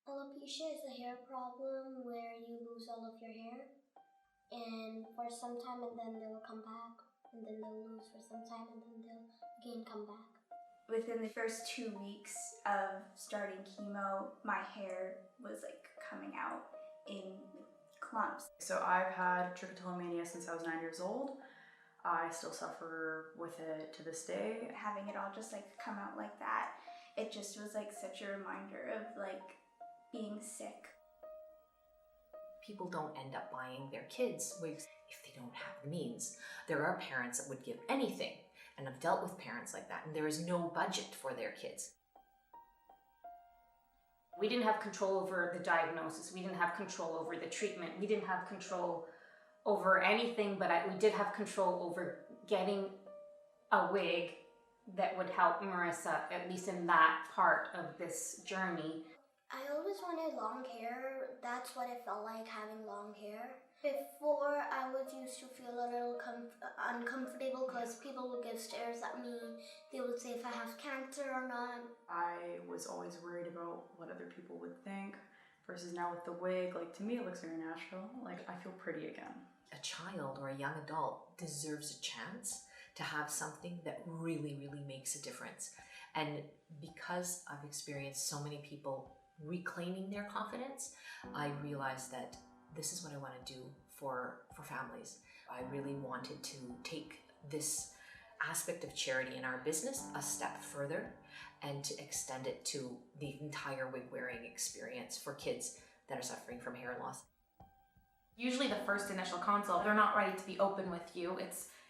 Alopecia is a hair problem where you lose all of your hair, and for some time, and then they'll come back, and then they'll lose for some time, and then they'll again come back. Within the first 2 weeks of starting chemo, my hair was like coming out in clumps. So I've had trichotillomania since I was 9 years old. I still suffer with it to this day. Having it all just like come out like that, it just was like such a reminder of like being sick. People don't end up buying their kids wigs if they don't have the means. There are parents that would give anything, and I've dealt with parents like that, and there is no budget for their kids. We didn't have control over the diagnosis. We didn't have control over the treatment. We didn't have control over anything, but we did have control over getting a wig that would help Marissa, at least in that part of this journey. I always wanted long hair. That's what it felt like, having long hair. Before, I was used to feel a little uncomfortable because people would give stares at me. They would say if I have cancer or not. I was always worried about what other people would think, versus now with the wig, like to me it looks very natural. Like I feel pretty again. A child or a young adult deserves a chance to have something that really, really makes a difference. And because I've experienced so many people reclaiming their confidence, I realized that this is what I want to do for families. I really wanted to take this aspect of charity in our business a step further and to extend it to the entire wig wearing experience for kids that are suffering from hair loss. Usually the first initial consult, they're not ready to be open with you.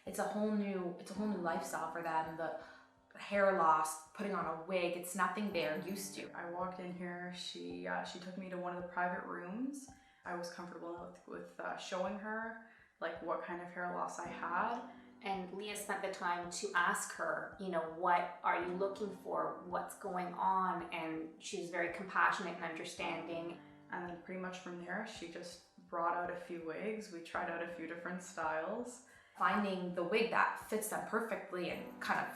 It's a whole new lifestyle for them. The hair loss, putting on a wig, it's nothing they're used to. I walked in here, she took me to one of the private rooms. I was comfortable with showing her like what kind of hair loss I had. And Leah spent the time to ask her, what are you looking for? What's going on? And she was very compassionate and understanding. And then pretty much from there, she just brought out a few wigs. We tried out a few different styles. Finding the wig that fits them perfectly and kind of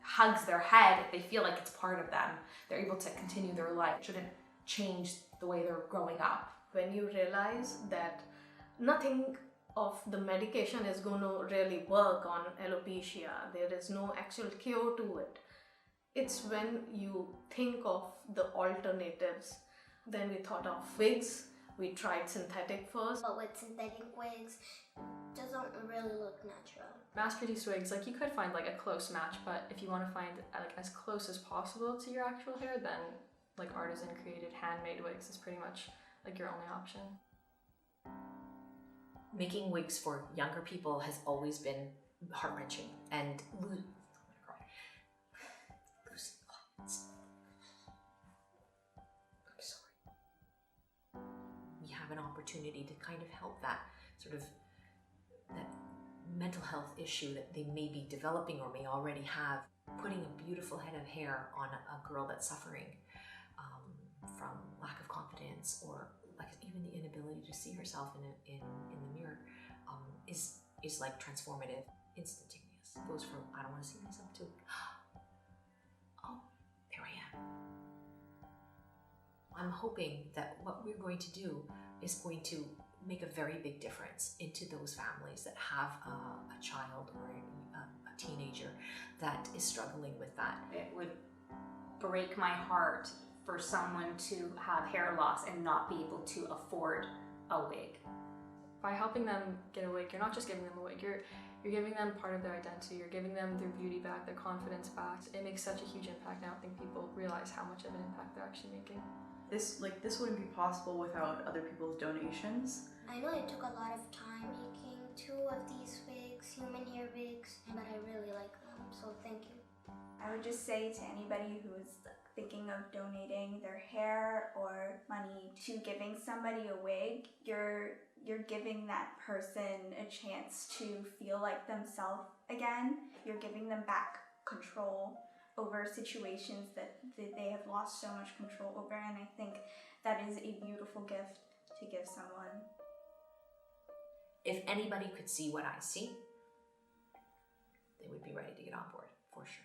hugs their head, they feel like it's part of them. They're able to continue their life. It shouldn't change the way they're growing up. When you realize that nothing of the medication is going to really work on alopecia, there is no actual cure to it. It's when you think of the alternatives. Then we thought of wigs. We tried synthetic first. But with synthetic wigs, it doesn't really look natural. Mass-produced wigs, like you could find like a close match, but if you want to find like as close as possible to your actual hair, then like artisan created handmade wigs is pretty much like your only option. Making wigs for younger people has always been heart-wrenching and losing clients. I'm sorry. We have an opportunity to kind of help that sort of that mental health issue that they may be developing or may already have. Putting a beautiful head of hair on a girl that's suffering from lack of confidence or like even the inability to see herself in the mirror is like transformative, instantaneous. It goes from I don't want to see myself to oh, there I am. I'm hoping that what we're going to do is going to make a very big difference into those families that have a child or a teenager that is struggling with that. It would break my heart for someone to have hair loss and not be able to afford a wig. By helping them get a wig, you're not just giving them a wig, you're giving them part of their identity, you're giving them their beauty back, their confidence back. It makes such a huge impact. I don't think people realize how much of an impact they're actually making. This wouldn't be possible without other people's donations. I know it took a lot of time making 2 of these wigs, human hair wigs, but I really like them, so thank you. I would just say to anybody who is thinking of donating their hair or money to giving somebody a wig, you're giving that person a chance to feel like themselves again. You're giving them back control over situations that they have lost so much control over, and I think that is a beautiful gift to give someone. If anybody could see what I see, they would be ready to get on board, for sure.